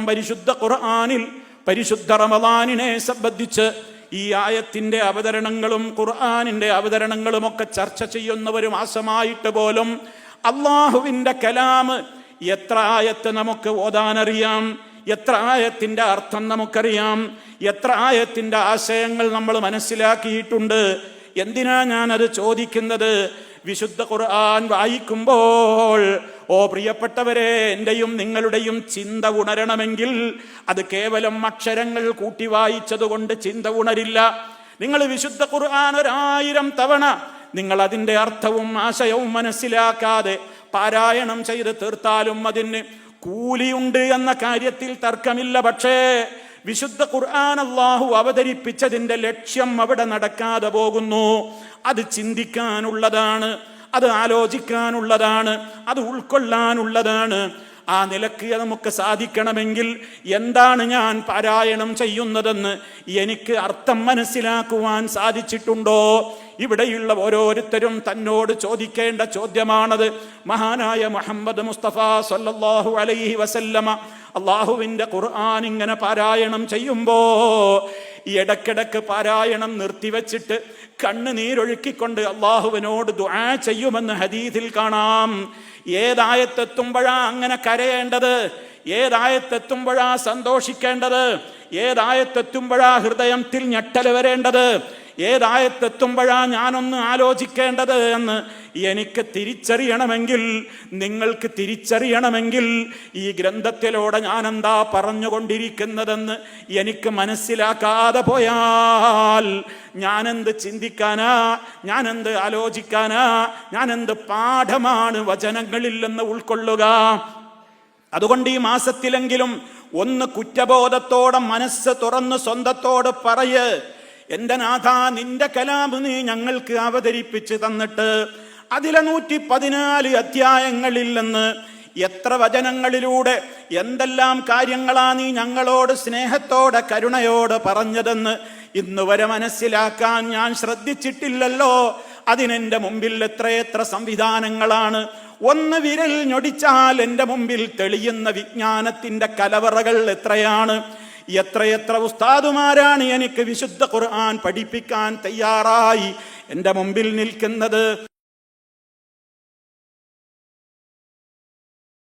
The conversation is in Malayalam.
പരിശുദ്ധ ഖുർആനിൽ പരിശുദ്ധ റമദാനിനെ സംബന്ധിച്ച് ഈ ആയത്തിന്റെ അവതരണങ്ങളും ഖുർആനിന്റെ അവതരണങ്ങളുമൊക്കെ ചർച്ച ചെയ്യുന്ന ഒരു മാസമായിട്ട് പോലും അള്ളാഹുവിന്റെ കലാം എത്ര ആയത്ത് നമുക്ക് ഓതാനറിയാം, എത്ര ആയത്തിന്റെ അർത്ഥം നമുക്കറിയാം, എത്ര ആയത്തിന്റെ ആശയങ്ങൾ നമ്മൾ മനസ്സിലാക്കിയിട്ടുണ്ട്. എന്തിനാ ഞാനത് ചോദിക്കുന്നത്? വിശുദ്ധ ഖുർആൻ വായിക്കുമ്പോൾ ഓ പ്രിയപ്പെട്ടവരെ, എന്റെയും നിങ്ങളുടെയും ചിന്ത ഉണരണമെങ്കിൽ അത് കേവലം അക്ഷരങ്ങൾ കൂട്ടി വായിച്ചതുകൊണ്ട് ചിന്ത ഉണരില്ല. നിങ്ങൾ വിശുദ്ധ ഖുർആൻ 1000 തവണ നിങ്ങൾ അതിന്റെ അർത്ഥവും ആശയവും മനസ്സിലാക്കാതെ പാരായണം ചെയ്ത് തീർത്താലും അതിന് കൂലിയുണ്ട് എന്ന കാര്യത്തിൽ തർക്കമില്ല. പക്ഷേ വിശുദ്ധ ഖുർആൻ അല്ലാഹു അവതരിപ്പിച്ചതിന്റെ ലക്ഷ്യം അവിടെ നടക്കാതെ പോകുന്നു. അത് ചിന്തിക്കാനുള്ളതാണ്, അത് ആലോചിക്കാനുള്ളതാണ്, അത് ഉൾക്കൊള്ളാനുള്ളതാണ്. ആ നിലക്ക് നമുക്ക് സാധിക്കണമെങ്കിൽ എന്താണ് ഞാൻ പാരായണം ചെയ്യുന്നതെന്ന് എനിക്ക് അർത്ഥം മനസ്സിലാക്കുവാൻ സാധിച്ചിട്ടുണ്ടോ? ഇവിടെയുള്ള ഓരോരുത്തരും തന്നോട് ചോദിക്കേണ്ട ചോദ്യമാണത്. മഹാനായ മുഹമ്മദ് മുസ്തഫ സല്ലല്ലാഹു അലൈഹി വസല്ലമ അള്ളാഹുവിന്റെ ഖുർആൻ ഇങ്ങനെ പാരായണം ചെയ്യുമ്പോ ഇടക്കിടക്ക് പാരായണം നിർത്തിവെച്ചിട്ട് കണ്ണുനീരൊഴുക്കിക്കൊണ്ട് അള്ളാഹുവിനോട് ദുആ ചെയ്യുമെന്ന് ഹദീസിൽ കാണാം. ഏതായത്തെത്തുമ്പോഴാ അങ്ങനെ കരയേണ്ടത്? ഏതായത്തെത്തുമ്പോഴാ സന്തോഷിക്കേണ്ടത്? ഏതായത്തെത്തുമ്പോഴാ ഹൃദയത്തിൽ ഞെട്ടൽ വരേണ്ടത്? ഏതായത്തെത്തുമ്പോഴാ ഞാനൊന്ന് ആലോചിക്കേണ്ടത് എന്ന് എനിക്ക് തിരിച്ചറിയണമെങ്കിൽ, നിങ്ങൾക്ക് തിരിച്ചറിയണമെങ്കിൽ ഈ ഗ്രന്ഥത്തിലൂടെ ഞാനെന്താ പറഞ്ഞുകൊണ്ടിരിക്കുന്നതെന്ന് എനിക്ക് മനസ്സിലാക്കാതെ പോയാൽ ഞാനെന്ത് ചിന്തിക്കാനാ, ഞാനെന്ത് ആലോചിക്കാനാ, ഞാനെന്ത് പാഠമാണ് വചനങ്ങളിൽ നിന്ന് ഉൾക്കൊള്ളുക? അതുകൊണ്ട് ഈ മാസത്തിലെങ്കിലും ഒന്ന് കുറ്റബോധത്തോടെ മനസ്സ് തുറന്ന് സ്വന്തത്തോട് പറയ്, എന്റെ നാഥാ, നിന്റെ കലാം നീ ഞങ്ങൾക്ക് അവതരിപ്പിച്ച് തന്നിട്ട് അതിലെ 114 അധ്യായങ്ങളിൽ നിന്ന് എത്ര വചനങ്ങളിലൂടെ എന്തെല്ലാം കാര്യങ്ങളാ നീ ഞങ്ങളോട് സ്നേഹത്തോടെ കരുണയോടെ പറഞ്ഞതെന്ന് ഇന്നുവരെ മനസ്സിലാക്കാൻ ഞാൻ ശ്രദ്ധിച്ചിട്ടില്ലല്ലോ. അതിനെന്റെ മുമ്പിൽ എത്രയെത്ര സംവിധാനങ്ങളാണ്. ഒന്ന് വിരൽ ഞൊടിച്ചാൽ എൻ്റെ മുമ്പിൽ തെളിയുന്ന വിജ്ഞാനത്തിന്റെ കലവറകൾ എത്രയാണ്. എത്രയെത്ര ഉസ്താദുമാരാണ് എനിക്ക് വിശുദ്ധ ഖുർആൻ പഠിപ്പിക്കാൻ തയ്യാറായി എൻ്റെ മുമ്പിൽ നിൽക്കുന്നത്.